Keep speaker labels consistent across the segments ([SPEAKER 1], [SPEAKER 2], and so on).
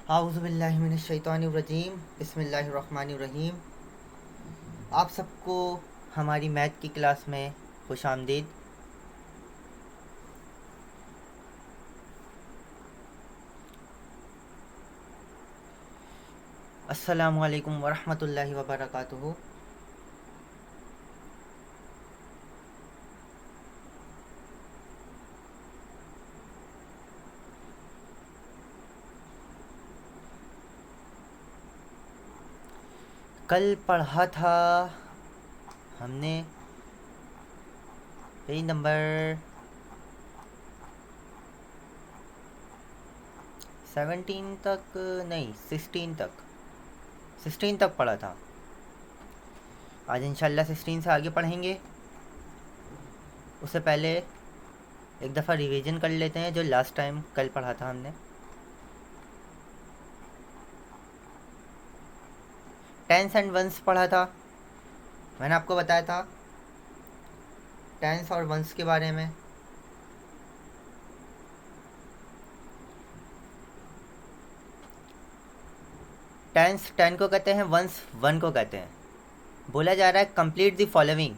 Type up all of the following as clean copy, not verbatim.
[SPEAKER 1] आउज़ुबिल्लाहि मिनश्शैतानिर्रजीम बिस्मिल्लाहिर्रहमानिर्रहीम। आप सबको हमारी मैथ की क्लास में खुश आमदीद। अस्सलामु अलैकुम वरहमतुल्लाहि वबरकातुहू। कल पढ़ा था हमने पेज नंबर 17 तक, नहीं 16 तक पढ़ा था। आज इंशाल्लाह 16 से आगे पढ़ेंगे। उससे पहले एक दफ़ा रिवीजन कर लेते हैं जो लास्ट टाइम कल पढ़ा था हमने। टेंस एंड वंस पढ़ा था। मैंने आपको बताया था टेंस और वंस के बारे में। टेंस 10 को कहते हैं, वंस 1 को कहते हैं। बोला जा रहा है कंप्लीट द फॉलोइंग।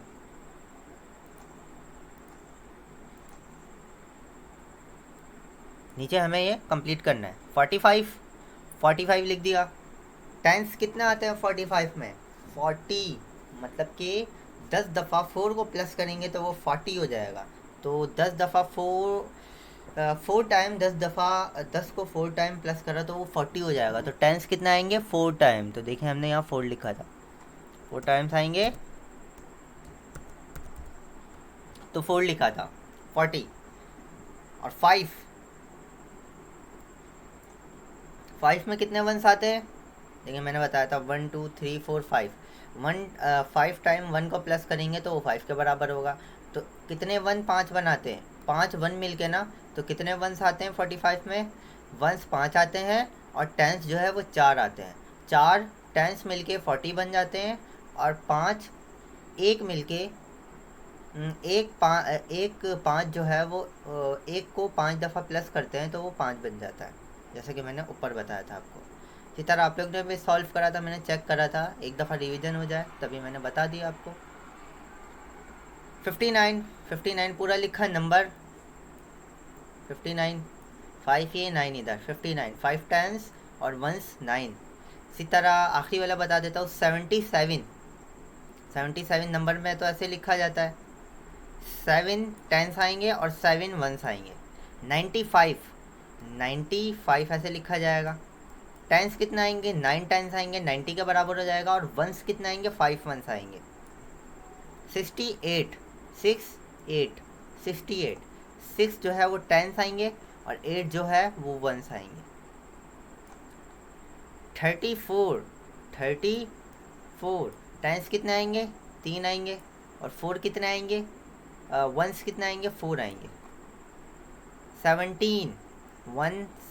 [SPEAKER 1] नीचे हमें ये कंप्लीट करना है। 45 लिख दिया। टेंस कितने आते हैं 45 में? 40, मतलब कि 10 दफ़ा 4 को प्लस करेंगे तो वो 40 हो जाएगा। तो 10 दफ़ा 4 टाइम 10 दफ़ा 10 को 4 टाइम प्लस करा तो वो 40 हो जाएगा। तो टेंस कितना आएंगे? 4 टाइम। तो देखिए हमने यहाँ 4 लिखा था, 4 टाइम्स आएंगे तो 4 लिखा था 40। और 5 में कितने वंस आते हैं? देखिए मैंने बताया था 1 2 3 4 5। 5 टाइम 1 को प्लस करेंगे तो वो 5 के बराबर होगा। तो कितने 5 वन आते हैं? 5 1 मिल के ना, तो कितने वंस आते हैं 45 में? वंस 5 आते हैं और टेंस जो है वो 4 आते हैं। 4 टेंस मिल के 40 बन जाते हैं और 5 एक मिल के एक 5 जो है वो एक को 5 दफ़ा प्लस करते हैं तो वो 5 बन जाता है, जैसा कि मैंने ऊपर बताया था आपको। इसी तरह आप लोग ने भी सॉल्व करा था, मैंने चेक करा था, एक दफ़ा रिवीजन हो जाए तभी मैंने बता दिया आपको। 59 पूरा लिखा नंबर 59। 5 ये 9 इधर, 59 5 टेंस और वंस 9। इसी तरह आखिरी वाला बता देता हूँ 77 नंबर में तो ऐसे लिखा जाता है, 7 टेंस आएंगे और 7 वंस आएंगे। 95 ऐसे लिखा जाएगा। टेंस कितना आएंगे? 9 टेंस आएंगे, 90 के बराबर हो जाएगा। और वंस कितना आएंगे? 5 वंस आएंगे। 68 6 जो है वो टेंस आएंगे और 8 जो है वो वंस आएंगे। 34 टेंस कितने आएंगे? 3 आएंगे। और 4 कितने आएंगे? वंस कितने आएंगे? 4 आएंगे।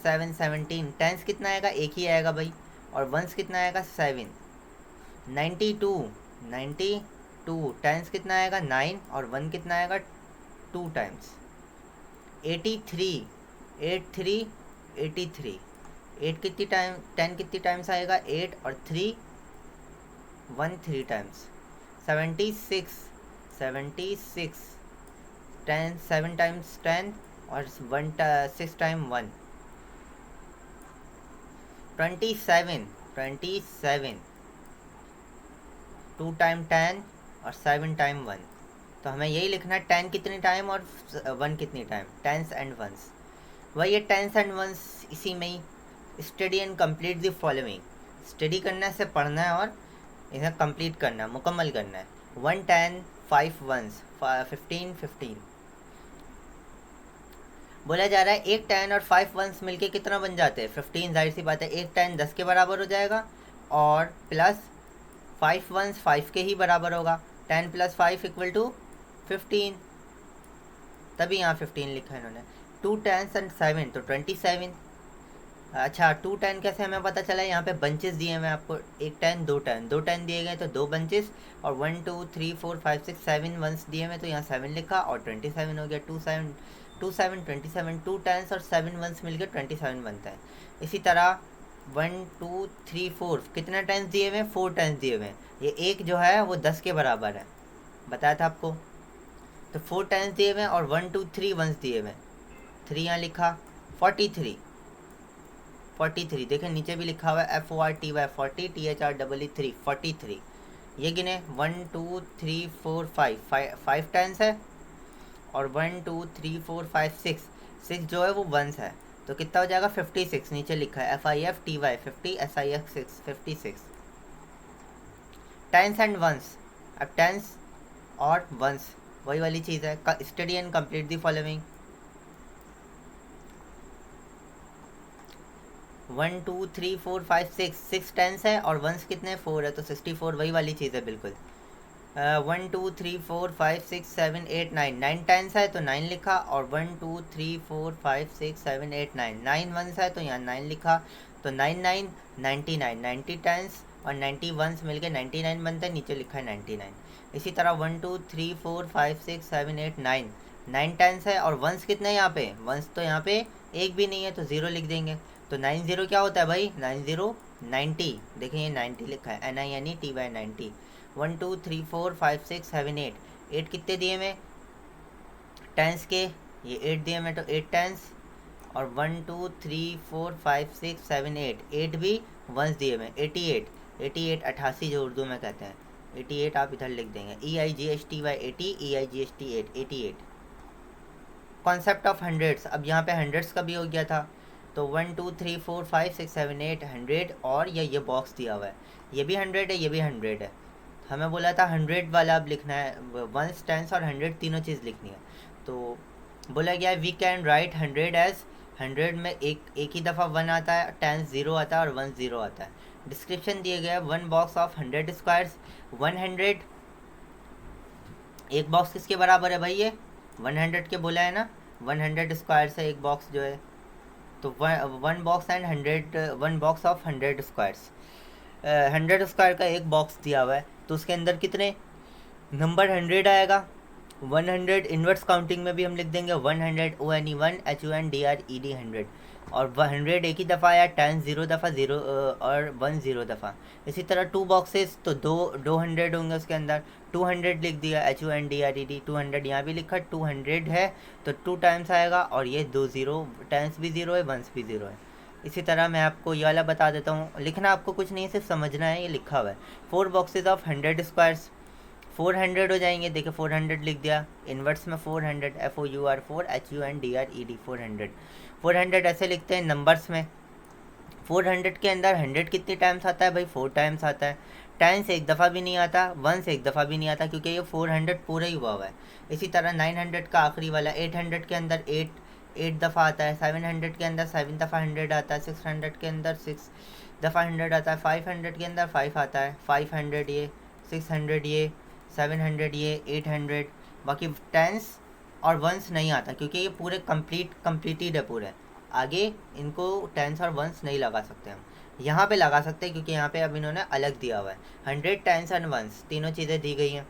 [SPEAKER 1] 17 टेंस कितना आएगा? एक ही आएगा भाई। और वंस कितना आएगा? 7। 92 टेंस कितना आएगा? 9 और 1 कितना आएगा? 2 टाइम्स। 83 8 कितनी टाइम 10 कितनी टाइम्स आएगा? 8 और 3 3 टाइम्स। 76 10 7 टाइम्स 10 और 6 टाइम 1। 27 2 टाइम 10 और 7 टाइम 1। तो हमें यही लिखना है 10 कितनी टाइम और 1 कितनी टाइम, टेंस एंड वंस। वही ये टेंस एंड वंस इसी में ही study and complete the following. Study करना है, इसे पढ़ना है और इसे कंप्लीट करना है, मुकम्मल करना है। 1 10 5 वंस 15 बोला जा रहा है। एक 10 और 5 वंस मिलके कितना बन जाते हैं? 15। जाहिर सी बात है एक 10 10 के बराबर हो जाएगा और प्लस 5 वंस 5 के ही बराबर होगा। 10 + 5 = 15, तभी यहाँ 15 लिखा है इन्होंने। 2 10 एंड 7 तो 27। अच्छा 2 10 कैसे हमें पता चला? यहाँ पे बंचेस दिए हैं आपको, एक 10 2 10 2 10 दिए गए तो 2 बंचेस और 1 2 3 4 5 6 7 वंस दिए हुए तो यहाँ 7 लिखा और 27 हो गया। 2 7 2 7 27 2 10 और 7 वंस मिलकर 27 बनता है। इसी तरह 1 2 3 4 कितना टाइम्स दिए हुए हैं, 4 टाइम्स दिए हुए हैं। ये एक जो है वो 10 के बराबर है, बताया था आपको। तो 4 टाइम्स दिए हुए हैं और 1 2 3 वंस दिए हुए हैं। 3 यहाँ लिखा, 43 43 देखें नीचे भी लिखा हुआ है FORTY 40 THREE 43। ये गिने 1 2 3 4 5 5 टाइम्स है, और 1 2 3 4 5 6 6 जो है वो वंस है। तो कितना हो जाएगा 56, नीचे लिखा है FIFTY 50 SIF 6 56। Tens and ones, अब टेंस और वंस वही वाली चीज़ है। Study and complete the following. 1 2 3 4 5 6 tens है और वंस कितने 4 है, तो 64 वही वाली चीज़ है बिल्कुल। 1 2 3 4 5 6 7 8 9 टेंस है तो 9 लिखा, और 1 2 3 4 5 6 7 8 9 वंस है तो यहाँ 9 लिखा। तो 9 9 99 90 टेंस और 90 वंस मिलके 99 बनता है, नीचे लिखा है 99। इसी तरह 1 2 3 4 5 6 7 8 9 टेंस है और वंस कितने यहाँ पे, वंस तो यहाँ पे एक भी नहीं है तो 0 लिख देंगे। तो 90 क्या होता है भाई, 90 90, देखें ये 90 लिखा है NINETY 90। 1 2 3 4 5 6 7 8 8 कितने दिए में टेंस के, ये 8 दिए में तो 8 टेंस, और 1 2 3 4 5 6 7 8 8 भी वंस दिए में 88 88 88 जो उर्दू में कहते हैं 88 आप इधर लिख देंगे EIGHTY 80 EIGHT 8 88। Concept of hundreds, अब यहाँ पे हंड्रेड्स का भी हो गया था। तो 1 2 3 4 5 6 7 8 100, और ये बॉक्स दिया हुआ है, ये भी 100 है, ये भी 100 है। हमें बोला था 100 वाला अब लिखना है, वंस टेंस और 100 तीनों चीज़ लिखनी है। तो बोला गया है वी कैन राइट 100 एज 100 में एक ही दफ़ा 1 आता है, टेंस 0 आता है और वंस 0 आता है। डिस्क्रिप्शन दिए गए 1 बॉक्स ऑफ 100 स्क्वायर्स 100। एक बॉक्स किसके बराबर है भाई, ये 100 के बोला है ना, 100 स्क्वायर्स है एक बॉक्स जो है। तो 1 box and 100 1 box of 100 squares, 100 square का एक बॉक्स दिया हुआ है, तो उसके अंदर कितने नंबर 100 आएगा। 100 इन्वर्स काउंटिंग में भी हम लिख देंगे 100 ONE 1 HUNDRED 100, और 100 एक ही दफ़ा आया, टेंस 0 दफ़ा 0 और 1 0 दफ़ा। इसी तरह 2 बॉक्सेस तो 200 होंगे उसके अंदर, 200 लिख दिया HUNDRED 200, यहाँ भी लिखा 200 है तो 2 टाइम्स आएगा, और ये 2 0, टेंस भी 0 है वंस भी 0 है। इसी तरह मैं आपको ये वाला बता देता हूँ, लिखना आपको कुछ नहीं सिर्फ समझना है, ये लिखा हुआ है 4 बॉक्सेस ऑफ 100 स्क्वायर्स 400 हो जाएंगे। देखिए 400 लिख दिया, इन्वर्स में 400 FOUR 4 HUNDRED 400 400 ऐसे लिखते हैं नंबर्स में। 400 के अंदर 100 कितनी टाइम्स आता है भाई, 4 टाइम्स आता है। टेंस एक दफ़ा भी नहीं आता, वंस एक दफ़ा भी नहीं आता, क्योंकि ये 400 पूरा ही हुआ हुआ है। इसी तरह 900 का आखिरी वाला 800 के अंदर 8 दफ़ा आता है, 700 के अंदर 7 दफ़ा 100 आता है, 600 के अंदर 6 दफ़ा 100 आता है, 500 के अंदर 5 आता है, 500 ये, 600 ये, 700 ये, 800। बाकी टेंस और वंस नहीं आता, क्योंकि ये पूरे कंप्लीटेड है पूरे। आगे इनको टेंस और वंस नहीं लगा सकते हम, यहाँ पे लगा सकते हैं, क्योंकि यहाँ पे अब इन्होंने अलग दिया हुआ है 100 टेंस एंड वंस, तीनों चीज़ें दी गई हैं,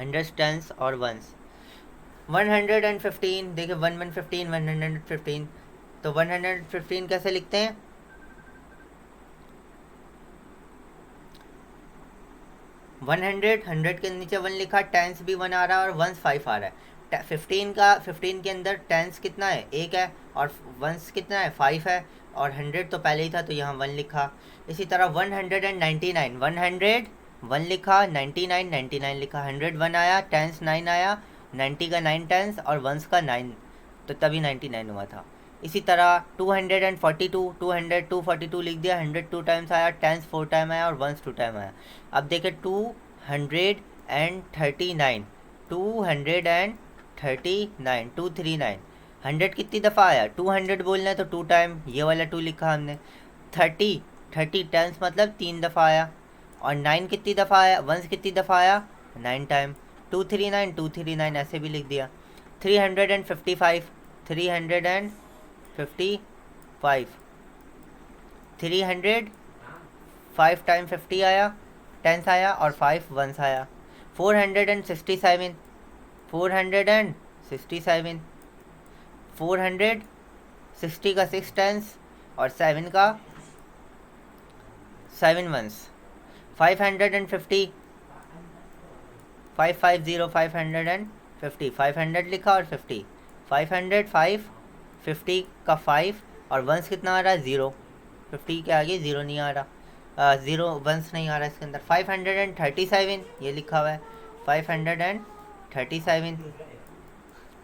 [SPEAKER 1] 100 टेंस और वंस। 115 देखिए 115 115, तो 115 कैसे लिखते हैं, 100 के नीचे 1 लिखा, टेंस भी 1 आ रहा है और वंस 5 आ रहा है। 15 के अंदर टेंस कितना है, 1 है, और वंस कितना है 5 है, और 100 तो पहले ही था तो यहाँ 1 लिखा। इसी तरह 199 100 1 लिखा, 99 लिखा, 100 1 आया, टेंस 9 आया, 90 का 9 टेंस और वंस का 9, तो तभी 99 हुआ था। इसी तरह 242 लिख दिया, 100 2 टाइम्स आया, टेंस 4 टाइम आया और वंस 2 टाइम आया। अब देखें 239 239 100 कितनी दफ़ा आया, 200 बोलना है तो 2 टाइम, ये वाला 2 लिखा हमने। 30 टेंस मतलब 3 दफ़ा आया, और 9 कितनी दफ़ा आया, वंस कितनी दफ़ा आया 9 टाइम। 239 ऐसे भी लिख दिया। 355 305 टाइम 50 आया, टेंस आया और 5 वंस आया। 467 460 का 6 टेंस और 7 का 7 वंस, 550, 550, 550, 500 लिखा और 50, 500, 5, 50 का 5 और वंस कितना आ रहा है 0, 50 के आगे 0 नहीं आ रहा, 0 वंस नहीं आ रहा इसके अंदर। 537 ये लिखा हुआ है, 537,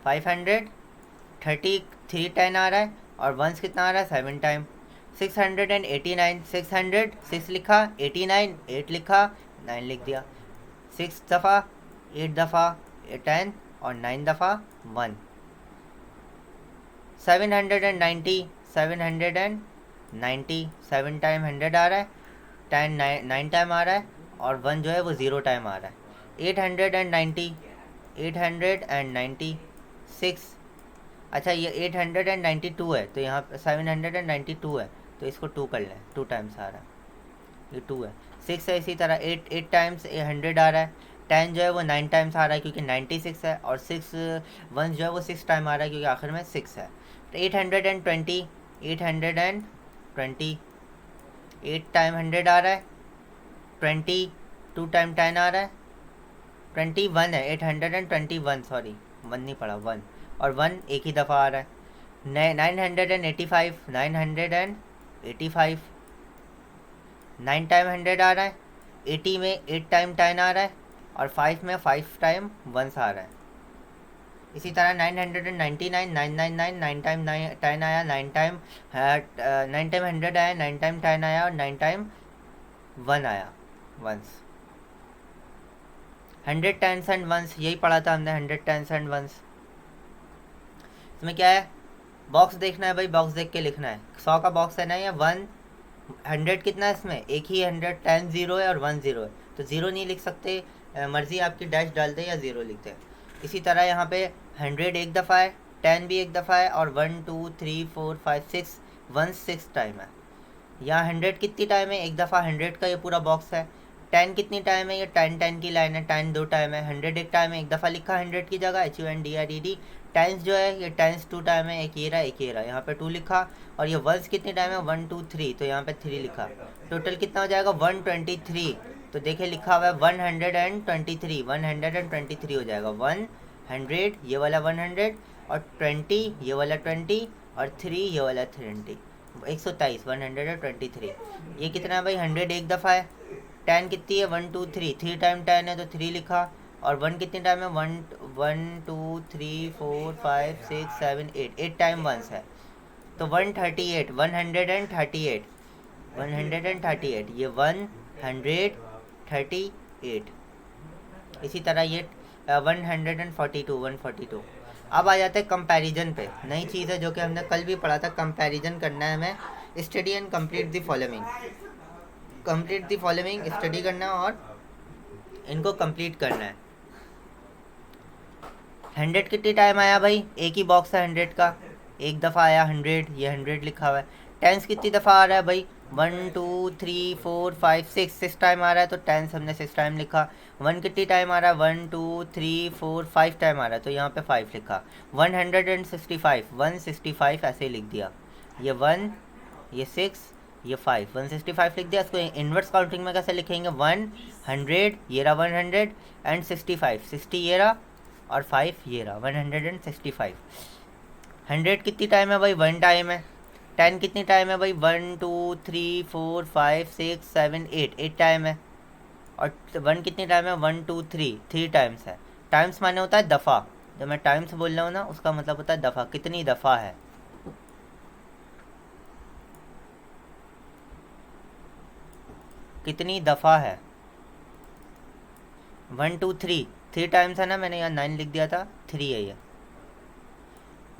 [SPEAKER 1] 533 10 आ रहा है और वंस कितना आ रहा है 7 टाइम। 689, 600 6 लिखा, 89 8 लिखा, 9 लिख दिया। 6 दफ़ा, 8 दफ़ा 10 और 9 दफ़ा 1। 790, 790 7 टाइम 100 आ रहा है, 10 9 टाइम आ रहा है और 1 जो है वो 0 टाइम आ रहा है। 890, 896, अच्छा ये 892 है तो यहाँ पे 792 है तो इसको 2 कर लें, 2 टाइम्स आ रहा है, ये 2 है। 6 है इसी तरह, 8 टाइम्स 100 आ रहा है, 10 जो है वो 9 टाइम्स आ रहा है क्योंकि 96 है और 6 1 जो है वो 6 टाइम आ रहा है क्योंकि आखिर में 6 है। तो 820, 820 8 टाइम 100 आ रहा है, 20 2 टाइम 10 आ रहा है, 21 है, 821 सॉरी 1 नहीं पड़ा 1 और 1 एक ही दफ़ा आ रहा है। 985, 985 9 टाइम 100 आ रहा है, 80 में 8 टाइम 10 आ रहा है और 5 में 5 टाइम 1 आ रहा है। इसी तरह 999, 999 9 टाइम 10 आया, 9 टाइम 100 आया, 9 टाइम 10 आया और 9 टाइम 1 आया वंस। 100 10 एंड वंस यही पढ़ा था हमने, 100 10 एंड वंस। इसमें क्या है, बॉक्स देखना है भाई, बॉक्स देख के लिखना है। 100 का बॉक्स है ना, या 100 कितना है इसमें, एक ही 100, 10 0 है और 1 0 है तो 0 नहीं लिख सकते, मर्जी आपकी डैश डाल दे या 0 लिखते हैं। इसी तरह यहाँ पे 100 एक दफ़ा है, 10 भी एक दफ़ा है और 1 2 3 4 5 6 1 6 टाइम है। यहाँ 100 कितनी टाइम है, एक दफ़ा 100 का ये पूरा बॉक्स है। 10 कितनी टाइम है, ये 10 की लाइन है, 10 2 टाइम है। 100 एक टाइम है, एक दफ़ा लिखा 100 की जगह, HUNDRED। टाइम्स जो है ये टाइम्स 2 टाइम है, एक ये रहा यहाँ पे 2 लिखा और ये वंस कितनी टाइम है 1 2 3 तो यहाँ पे 3 लिखा। टोटल कितना हो जाएगा 123, तो देखिए लिखा हुआ है 123, 123 हो जाएगा। 100 ये वाला 100 और 20 ये वाला 20 और 3 ये वाला 30, 123, 123। ये कितना है भाई 100 एक दफ़ा है। 10 कितनी है 1 2 3, 3 टाइम 10 है तो 3 लिखा और 1 कितनी टाइम है 1 2 3 4 5 6 7 8 टाइम 1 है तो 138, 138, 138 ये 138। इसी तरह ये 142, 142। अब आ जाते हैं कंपैरिजन पे, नई चीज़ है जो कि हमने कल भी पढ़ा था। कंपैरिजन करना है हमें, study and complete the following, complete the following study करना है और इनको कंप्लीट करना है। 100 कितनी टाइम आया भाई, एक ही बॉक्स है 100 का, एक दफ़ा आया 100, ये 100 लिखा हुआ है। 10 कितनी दफ़ा आ रहा है भाई 1 2 3 4 5 6 टाइम आ रहा है तो 10 हमने 6 टाइम लिखा। 1 कितनी टाइम आ रहा है 1 2 3 4 5 टाइम आ रहा है तो यहाँ पे 5 लिखा। 165, 165 ऐसे ही लिख दिया, ये 1 ये 6 ये 5, 165 लिख दिया। इसको इन्वर्स काउंटिंग में कैसे लिखेंगे, 100 ये रहा 100 एंड 65, 60 ये रहा और 5 ये रहा, 165। 100 कितनी टाइम है भाई 1 टाइम है। 10 कितनी टाइम है भाई 1 2 3 4 5 6 7 8 टाइम है। और 1 कितनी टाइम है 1 2 3 टाइम्स है। टाइम्स माने होता है दफ़ा, जब मैं टाइम्स बोल रहा हूँ ना उसका मतलब होता है दफ़ा, कितनी दफ़ा है। कितनी दफ़ा है 1 2 3 टाइम्स है ना, मैंने यहाँ 9 लिख दिया था, 3 है ये।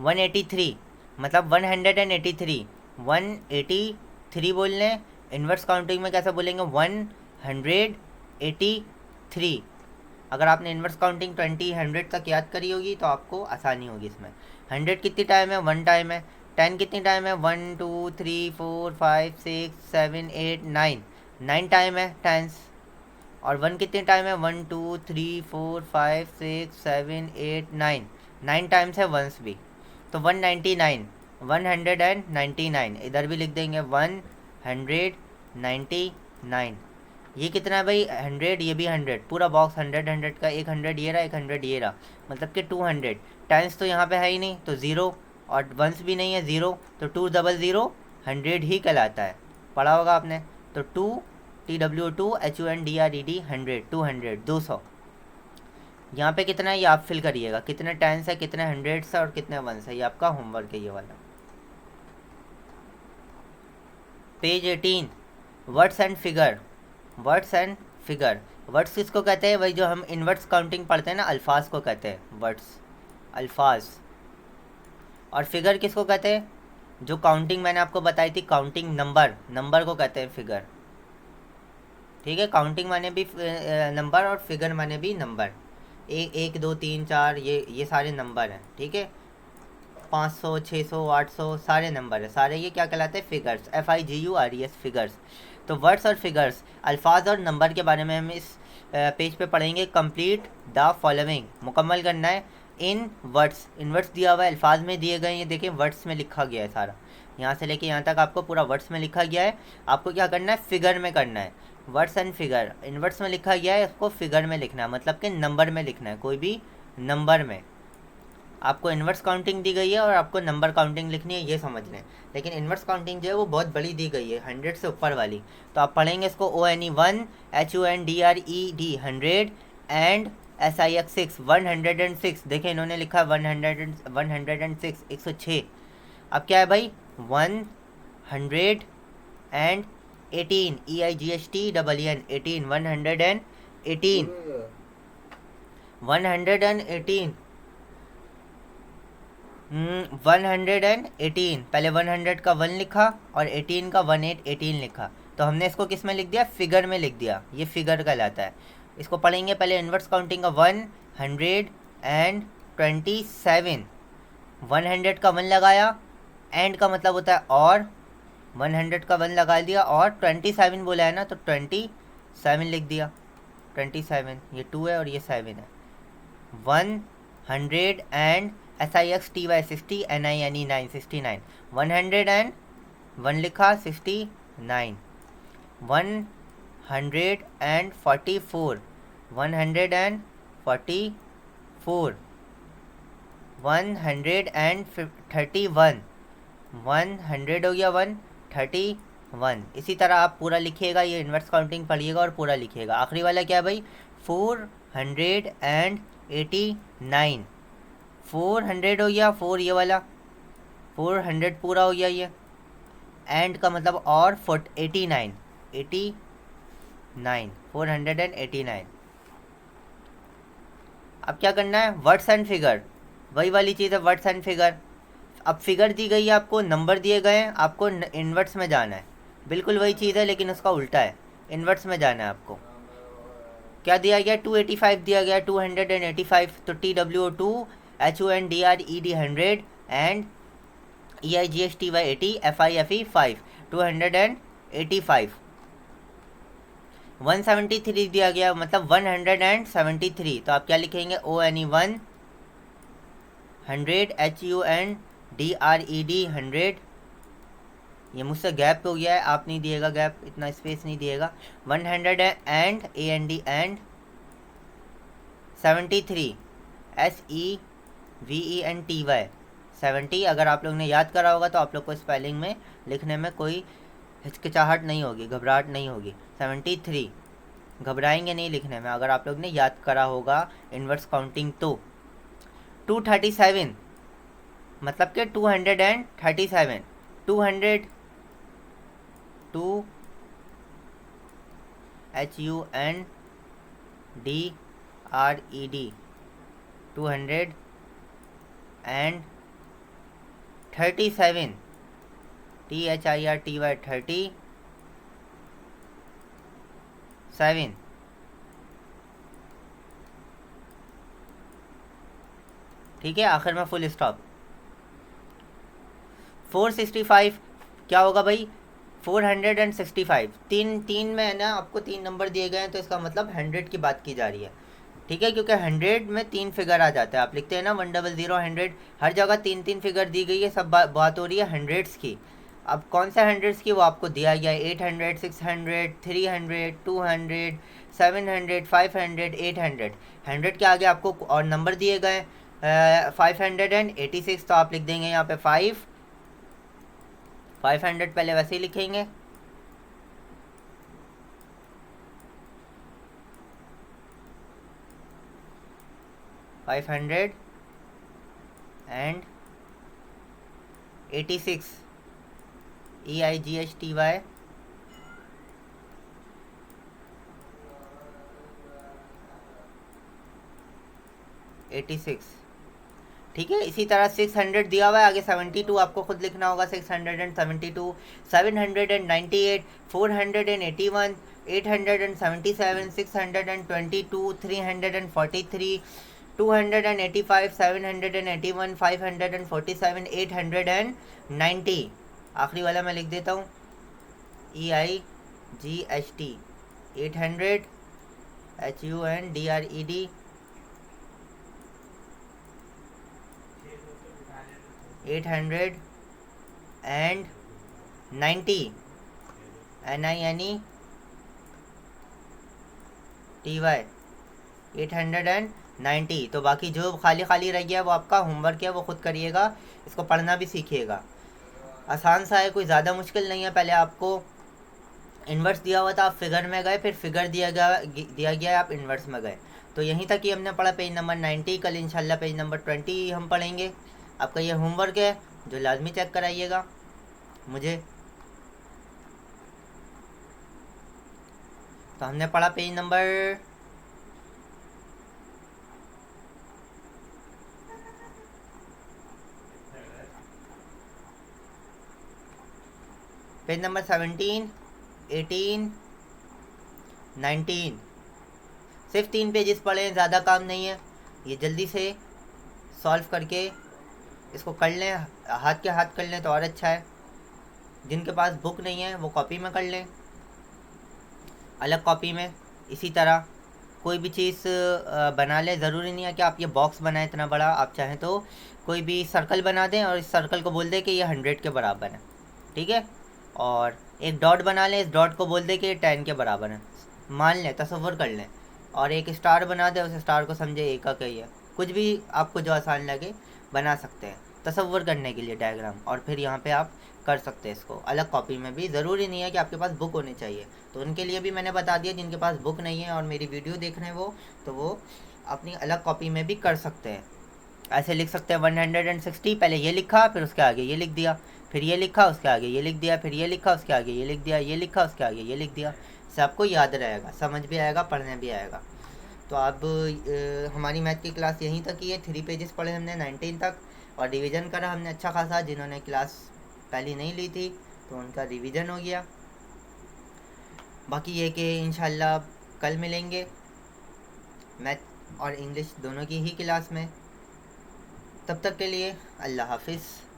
[SPEAKER 1] 183 मतलब 183, 183 बोलने, इन्वर्स काउंटिंग में कैसे बोलेंगे 183। अगर आपने इन्वर्स काउंटिंग 20 100 तक याद करी होगी तो आपको आसानी होगी इसमें। 100 कितनी टाइम है 1 टाइम है। 10 कितनी टाइम है 1 2 3 4 5 6 7 8 9 टाइम है टेंस। और 1 कितनी टाइम है 1 2 3 4 5 6 7 8 9 टाइम्स है वंस भी, तो 199, 199 इधर भी लिख देंगे 199 9। ये कितना है भाई 100, ये भी 100, पूरा बॉक्स 100 का, एक 100 ये रहा, एक 100 ये रहा, मतलब कि 200। टेंस तो यहाँ पे है ही नहीं तो 0, और वंस भी नहीं है 0, तो 200 100 ही कहलाता है, पढ़ा होगा आपने। तो 2 100 200। यहाँ पे कितना है ये आप फिल करिएगा, कितने टेंस है, कितने हंड्रेड्स है और कितने वंस है, ये आपका होमवर्क है ये वाला। Page 18, words and figure. Words and figure, words किसको कहते हैं भाई, जो हम इनवर्ड्स काउंटिंग पढ़ते हैं ना, अल्फाज को कहते हैं वर्ड्स, अल्फाज। और फिगर किसको कहते हैं, जो काउंटिंग मैंने आपको बताई थी, काउंटिंग नंबर, नंबर को कहते हैं फिगर। ठीक है, काउंटिंग माने भी नंबर और फिगर माने भी नंबर। 1 2 3 4 ये सारे नंबर हैं। ठीक है, 500 600 800 सारे नंबर है, सारे ये क्या कहलाते हैं, फिगर्स, FIGURES, फिगर्स। तो वर्ड्स और फिगर्स, अल्फाज और नंबर के बारे में हम इस पेज पे पढ़ेंगे। कंप्लीट द फॉलोइंग, मुकम्मल करना है इन वर्ड्स। इन वर्ड्स दिया हुआ है, अल्फाज में दिए गए, ये देखिए वर्ड्स में लिखा गया है सारा, यहाँ से लेके यहाँ तक आपको पूरा वर्ड्स में लिखा गया है। आपको क्या करना है, फिगर में करना है। Words and figure, in words में लिखा गया है, इसको फिगर में लिखना है, मतलब कि नंबर में लिखना है, कोई भी नंबर में। आपको इन्वर्स काउंटिंग दी गई है और आपको नंबर काउंटिंग लिखनी है, ये समझ लें। लेकिन इन्वर्स काउंटिंग जो है वो बहुत बड़ी दी गई है, 100 से ऊपर वाली। तो आप पढ़ेंगे इसको ONE 1, HUNDRED 100 एंड SIX 6 106। देखिए इन्होंने लिखा 106 106। अब क्या है भाई 118 EIGHTNN 18 118 118 118। पहले 100 का 1 लिखा और 18 का 18 लिखा, तो हमने इसको किस में लिख दिया, फिगर में लिख दिया, ये फिगर कहलाता है। इसको पढ़ेंगे पहले इन्वर्स काउंटिंग का 127। 100 का 1 लगाया, एंड का मतलब होता है और, 100 का 1 लगा दिया और 27 बोला है ना, तो 27 लिख दिया। 27, ये 2 है और ये 7 है। 100 एंड SIXTY 60 NINE 9 69। 101 लिखा 69। 144 144 131 100 हो गया 131। इसी तरह आप पूरा लिखिएगा, ये इन्वर्स काउंटिंग पढ़िएगा और पूरा लिखिएगा। आखिरी वाला क्या है भाई 489। 400 हो गया, 4 ये वाला 400 पूरा हो गया ये, एंड का मतलब और 89 489। अब क्या करना है, वर्ड्स एंड फिगर, वही वाली चीज़ है वर्ड्स एंड फिगर। अब फिगर दी गई है आपको, नंबर दिए गए हैं, आपको इन्वर्ट्स में जाना है, बिल्कुल वही चीज़ है लेकिन उसका उल्टा है, इन्वर्ट्स में जाना है आपको। क्या दिया गया 285 दिया गया, 285, तो TWO2 HUNDRED 100 and EIGHTY 80 FIFE 5 285। 173 दिया गया, मतलब 173, तो आप क्या लिखेंगे ONE 1 100 HUNDRED 100। ये मुझसे गैप हो गया है, आप नहीं दिएगा गैप, इतना स्पेस नहीं दिएगा। 100 एंड AND एंड 73 SEVENTY 70। अगर आप लोग ने याद करा होगा तो आप लोग को स्पेलिंग में लिखने में कोई हिचकिचाहट नहीं होगी, घबराहट नहीं होगी। 73 घबराएंगे नहीं लिखने में, अगर आप लोग ने याद करा होगा इन्वर्स काउंटिंग। तो 237 मतलब कि 237, 200 2 HUNDRED 200 एंड 37 THIRTY 37। ठीक है, आखिर में फुल स्टॉप। 465 क्या होगा भाई 465। तीन में है ना, आपको 3 नंबर दिए गए हैं, तो इसका मतलब 100 की बात की जा रही है। ठीक है, क्योंकि 100 में 3 फिगर आ जाता है, आप लिखते हैं ना 100 100, हर जगह 3 फिगर दी गई है, सब बात हो रही है हंड्रेड्स की। अब कौन सा हंड्रेड्स की वो आपको दिया गया है, 800, 600, 300, 200, 700, 500, 800। 100 के आगे आपको और नंबर दिए गए 586, तो आप लिख देंगे यहाँ पे 500 पहले वैसे ही लिखेंगे, $586 EIGHTY 86। ठीक है, इसी तरह 600 दिया हुआ है, आगे 72 आपको खुद लिखना होगा, 672, 798, 481, 877, 622, 343, 285, 781, 547, 890। आखिरी वाला मैं लिख देता हूँ, EIGHT 800 HUNDRED 890 NINETY 890। तो बाकी जो खाली खाली रह गया वो आपका होमवर्क है, वो खुद करिएगा, इसको पढ़ना भी सीखिएगा। आसान सा है, कोई ज़्यादा मुश्किल नहीं है। पहले आपको इन्वर्स दिया हुआ था, आप फिगर में गए, फिर फिगर दिया गया आप इन्वर्स में गए। तो यहीं तक ही हमने पढ़ा, पेज नंबर 90। कल इंशाल्लाह पेज नंबर 20 हम पढ़ेंगे। आपका ये होमवर्क है जो लाजमी चेक कराइएगा मुझे। तो हमने पढ़ा पेज नंबर 17, 18, 19। सिर्फ 3 पेजेस पढ़े हैं, ज़्यादा काम नहीं है। ये जल्दी से सॉल्व करके इसको कर लें, हाथ के हाथ कर लें तो और अच्छा है। जिनके पास बुक नहीं है वो कॉपी में कर लें, अलग कॉपी में। इसी तरह कोई भी चीज़ बना लें, ज़रूरी नहीं है कि आप ये बॉक्स बनाएं इतना बड़ा। आप चाहें तो कोई भी सर्कल बना दें और इस सर्कल को बोल दें कि ये 100 के बराबर है, ठीक है। और एक डॉट बना लें, इस डॉट को बोल दें कि ये 10 के बराबर है, मान लें, तसव्वुर कर लें। और एक स्टार बना दें, उस स्टार को समझे एक का ही है। कुछ भी आपको जो आसान लगे बना सकते हैं तसव्वुर करने के लिए डायग्राम, और फिर यहाँ पे आप कर सकते हैं इसको अलग कॉपी में भी। ज़रूरी नहीं है कि आपके पास बुक होनी चाहिए, तो उनके लिए भी मैंने बता दिया। जिनके पास बुक नहीं है और मेरी वीडियो देख रहे हैं वो, तो वो अपनी अलग कॉपी में भी कर सकते हैं। ऐसे लिख सकते हैं 160, पहले ये लिखा, फिर उसके आगे ये लिख दिया, फिर ये लिखा, उसके आगे ये लिख दिया, फिर ये लिखा, उसके आगे ये लिख दिया, ये लिखा, उसके आगे ये लिख दिया। इससे आपको याद रहेगा, समझ भी आएगा, पढ़ने भी आएगा। तो अब हमारी मैथ की क्लास यहीं तक ही है। 3 पेजेस पढ़े हमने 19 तक, और रिवीजन करा हमने अच्छा खासा। जिन्होंने क्लास पहली नहीं ली थी तो उनका रिवीजन हो गया। बाकी ये कि इंशाल्लाह कल मिलेंगे मैथ और इंग्लिश दोनों की ही क्लास में। तब तक के लिए अल्लाह हाफिज़।